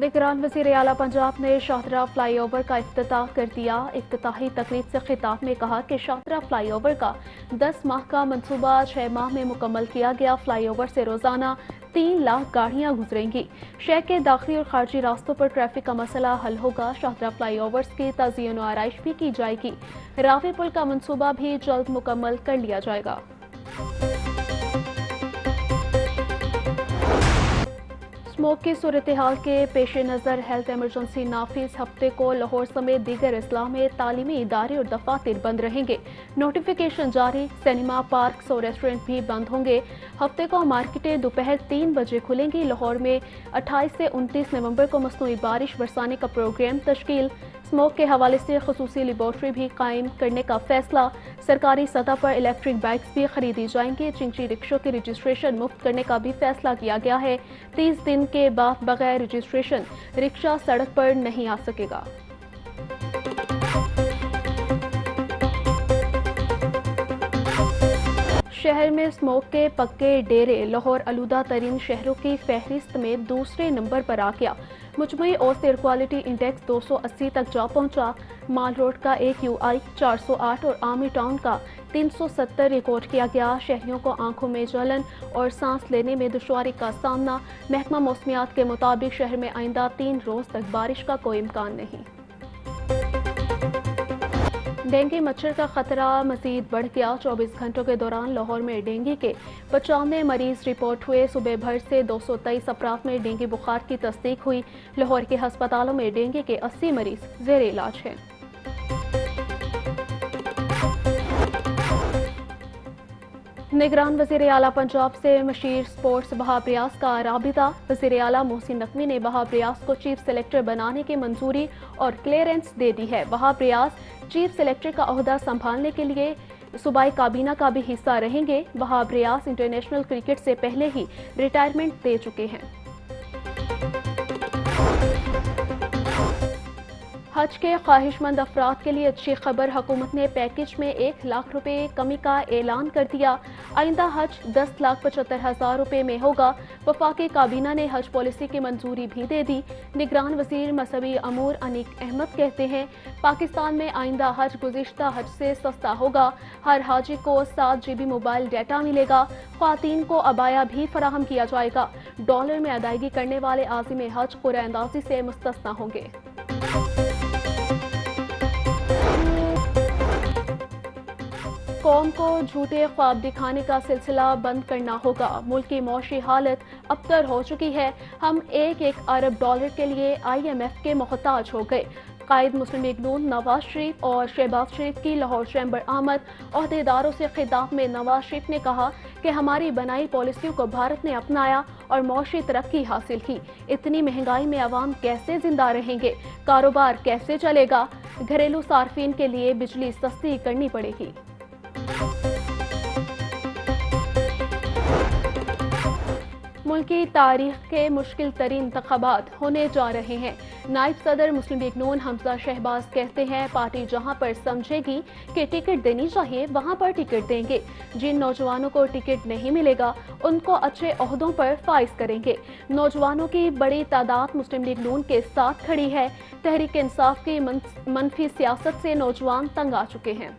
निगरान वज़ीर आला पंजाब ने शाहदरा फ्लाई ओवर का इफ्तिताह कर दिया। इफ्तिताही तकरीब से खिताब में कहा कि शाहदरा फ्लाई ओवर का 10 माह का मंसूबा 6 माह में मुकम्मल किया गया। फ्लाई ओवर से रोजाना 3 लाख गाड़ियां गुजरेंगी। शहर के दाखिली और खारजी रास्तों पर ट्रैफिक का मसला हल होगा। शाहदरा फ्लाई ओवर्स की तज़यीन और आराइश भी की जाएगी। रावी पुल का मंसूबा भी जल्द मुकम्मल कर लिया जाएगा। स्मोक की सूरत हाल के पेश नज़र हेल्थ एमरजेंसी नाफिज हफ्ते को लाहौर समेत दीगर अजला में तालीमी इदारे और दफातर बंद रहेंगे। नोटिफिकेशन जारी। सिनेमा, पार्क्स और रेस्टोरेंट भी बंद होंगे। हफ्ते को मार्केटें दोपहर 3 बजे खुलेंगी। लाहौर में 28 से 29 नवंबर को मसनूई बारिश बरसाने का प्रोग्राम तश्कील। स्मोक के हवाले से खसूसी लेबॉर्ट्री भी कायम करने का फैसला। सरकारी सतह पर इलेक्ट्रिक बाइक्स भी खरीदी जाएंगी। चिंची रिक्शों की रजिस्ट्रेशन मुफ्त करने का भी फैसला किया गया है। 30 दिन के बाद बगैर रजिस्ट्रेशन रिक्शा सड़क पर नहीं आ सकेगा। शहर में स्मोक के पक्के डेरे लाहौर आलूदा तरीन शहरों की फहरिस्त में दूसरे नंबर पर आ गया। मुजमुई औसत एयर क्वालिटी इंडेक्स 280 तक जा पहुंचा। माल रोड का AQI 408 और आर्मी टाउन का 370 रिकॉर्ड किया गया। शहरियों को आंखों में जलन और सांस लेने में दुश्वारी का सामना। महकमा मौसमियात के मुताबिक शहर में आइंदा 3 रोज तक बारिश का कोई इम्कान नहीं। डेंगू मच्छर का खतरा मजीद बढ़ गया। 24 घंटों के दौरान लाहौर में डेंगू के 95 मरीज रिपोर्ट हुए। सुबह भर से 223 अफराद में डेंगू बुखार की तस्दीक हुई। लाहौर के अस्पतालों में डेंगू के 80 मरीज जेर इलाज हैं। निगरान वज़ीर आला पंजाब से मशीर स्पोर्ट्स वहाब रियाज का राबिता। वज़ीर आला मोहसिन नकवी ने वहाब रियाज को चीफ सेलेक्टर बनाने की मंजूरी और क्लियरेंस दे दी है। वहाब रियाज चीफ सेलेक्टर का ओहदा संभालने के लिए सूबाई काबीना का भी हिस्सा रहेंगे। वहाब रियाज इंटरनेशनल क्रिकेट से पहले ही रिटायरमेंट दे चुके हैं। हज के ख्वाहिशमंद अफराद के लिए अच्छी खबर। हुकूमत ने पैकेज में 1 लाख रुपए कमी का ऐलान कर दिया। आइंदा हज 10,75,000 रुपए में होगा। वफाकी काबीना ने हज पॉलिसी की मंजूरी भी दे दी। निगरान वजीर मसवी अमूर अनीक अहमद कहते हैं पाकिस्तान में आइंदा हज गुज़िश्ता हज से सस्ता होगा। हर हाजी को 7 GB मोबाइल डाटा मिलेगा। ख्वातीन को अबाया भी फराहम किया जाएगा। डॉलर में अदायगी करने वाले आज़िम हज कुरानंदाजी से मुस्तस्ना होंगे। कौम को झूठे ख्वाब दिखाने का सिलसिला बंद करना होगा। मुल्क की मौशी हालत अबतर हो चुकी है। हम 1-1 अरब डॉलर के लिए IMF के मोहताज हो गए। कायद मुस्लिम लीग नून नवाज शरीफ और शहबाज शरीफ की लाहौर चैम्बर आमद। ओहदेदारों से खिताब में नवाज शरीफ ने कहा कि हमारी बनाई पॉलिसियों को भारत ने अपनाया और मौशी तरक्की हासिल की। इतनी महंगाई में अवाम कैसे जिंदा रहेंगे? कारोबार कैसे चलेगा? घरेलू सार्फिन के लिए बिजली सस्ती करनी पड़ेगी। मुल्क की तारीख के मुश्किल तरीन इंतखाबात होने जा रहे हैं। नायब सदर मुस्लिम लीग नून हमजा शहबाज कहते हैं पार्टी जहां पर समझेगी कि टिकट देनी चाहिए वहां पर टिकट देंगे। जिन नौजवानों को टिकट नहीं मिलेगा उनको अच्छे ओहदों पर फाइज करेंगे। नौजवानों की बड़ी तादाद मुस्लिम लीग नून के साथ खड़ी है। तहरीक इंसाफ की मनफी सियासत से नौजवान तंग आ चुके हैं।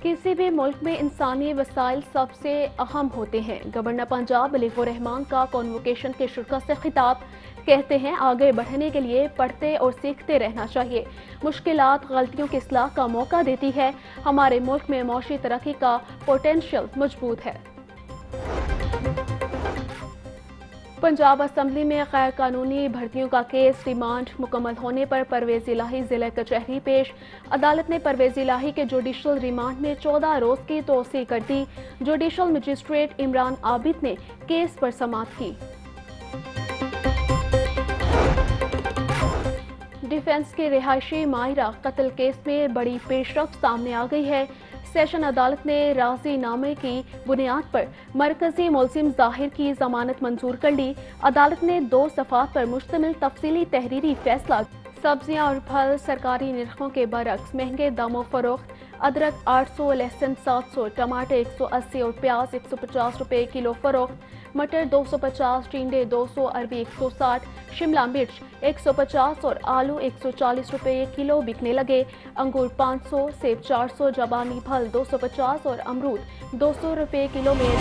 किसी भी मुल्क में इंसानी वसाइल सबसे अहम होते हैं। गवर्नर पंजाब अलीकुर रहमान का कॉन्वोकेशन के शुरा से खिताब कहते हैं आगे बढ़ने के लिए पढ़ते और सीखते रहना चाहिए। मुश्किलात गलतियों की इस्लाह का मौका देती है। हमारे मुल्क में मौशी तरक्की का पोटेंशियल मजबूत है। पंजाब असम्बली में गैर कानूनी भर्तियों का केस रिमांड मुकम्मल होने पर परवेज इलाही जिला कचहरी पेश। अदालत ने परवेज इलाही के जुडिशल रिमांड में 14 रोज की तोसी कर दी। जुडिशल मजिस्ट्रेट इमरान आबिद ने केस पर समाअत की। डिफेंस के रिहायशी माहिरा कत्ल केस में बड़ी पेशरफ्त सामने आ गई है। सेशन अदालत ने राजीनामे की बुनियाद पर मरकजी मुलजिम जाहिर की जमानत मंजूर कर ली। अदालत ने 2 सफ़ात पर मुश्तमिल तफसीली तहरीरी फैसला। सब्जियां और फल सरकारी निर्खों के बरक्स महंगे दामों फरोख्त। ادرک 800، لہسن 700، ٹماٹر 180 اور پیاز 150 روپے کلو فروخت۔ مٹر 250، ٹینڈے 200، اروی 160، شملہ مرچ 150 اور آلو 140 روپے کلو بکنے لگے۔ انگور 500، سیب 400، جبانی پھل 250 اور امرود 200 روپے کلو میں۔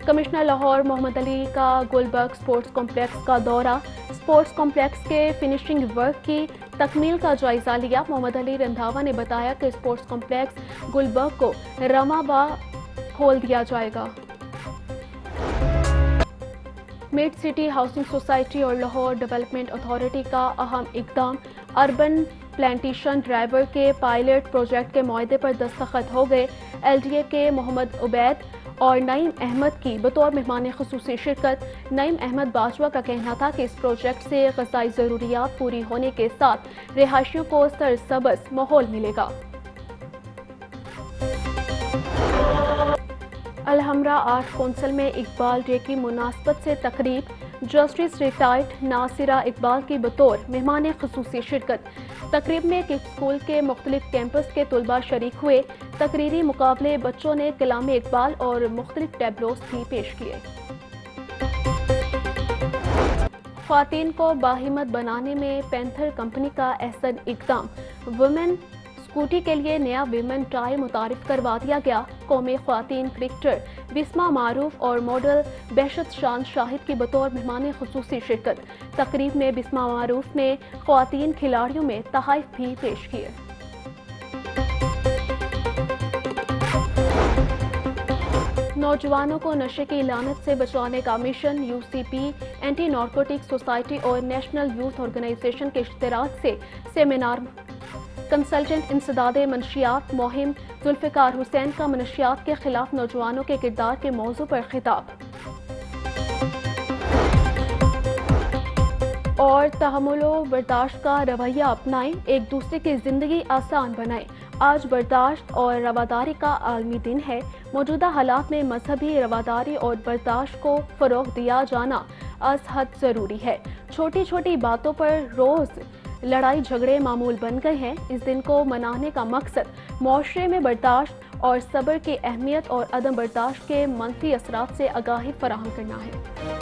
کمشنر لاہور محمد علی کا گلبرگ سپورٹس کمپلیکس کا دورہ، سپورٹس کمپلیکس کے فنشنگ ورک کی تکمیل کا جائزہ لیا۔ محمد علی رندھاوا نے بتایا کہ سپورٹس کمپلیکس گلبرگ کو رواں کھول دیا جائے گا۔ میڈ سٹی ہاؤسنگ سوسائٹی اور لاہور ڈیولپمنٹ اتھارٹی کا اہم اقدام، اربن پلانٹیشن ڈرائیور کے پائلٹ پروجیکٹ کے معاہدے پر دستخط ہو گئے۔ ایل ڈی اے کے محمد عبید اور نعیم احمد کی بطور مہمان خصوصی شرکت۔ نعیم احمد باجوہ کا کہنا تھا کہ اس پروجیکٹ سے غذائی ضروریات پوری ہونے کے ساتھ رہائشیوں کو سرسبز ماحول ملے گا۔ الحمرا آرٹ کونسل میں اقبال ڈے کی مناسبت سے تقریب، جسٹس ریٹائرڈ ناصرہ اقبال کی بطور مہمان خصوصی شرکت۔ تقریب میں کڈس اسکول کے مختلف کیمپس کے طلباء شریک ہوئے۔ تقریری مقابلے بچوں نے کلام اقبال اور مختلف ٹیبلوز بھی پیش کیے۔ خواتین کو باہمت بنانے میں پینتھر کمپنی کا احسن اقدام، ویمن اسکوٹی کے لیے نیا ویمن ٹائر متعارف کروا دیا گیا۔ قومی خواتین کرکٹر بسمہ معروف اور ماڈل بہشت شان شاہد کی بطور مہمان خصوصی شرکت۔ تقریب میں بسمہ معروف نے خواتین کھلاڑیوں میں تحائف بھی پیش کیے۔ نوجوانوں کو نشے کی لعنت سے بچانے کا mission, U C P anti narcotic society اور نیشنل یوتھ آرگنائزیشن کے اشتراک سے سیمینار۔ کنسلٹنٹ انسداد منشیات مہم ذوالفقار حسین کا منشیات کے خلاف نوجوانوں کے کردار کے موضوع پر خطاب۔ اور تحمل و برداشت کا رویہ اپنائیں، ایک دوسرے کی زندگی آسان بنائیں۔ آج برداشت اور رواداری کا عالمی دن ہے۔ موجودہ حالات میں مذہبی رواداری اور برداشت کو فروغ دیا جانا از حد ضروری ہے۔ چھوٹی چھوٹی باتوں پر روز لڑائی جھگڑے معمول بن گئے ہیں۔ اس دن کو منانے کا مقصد معاشرے میں برداشت اور صبر کی اہمیت اور عدم برداشت کے منفی اثرات سے آگاہی فراہم کرنا ہے۔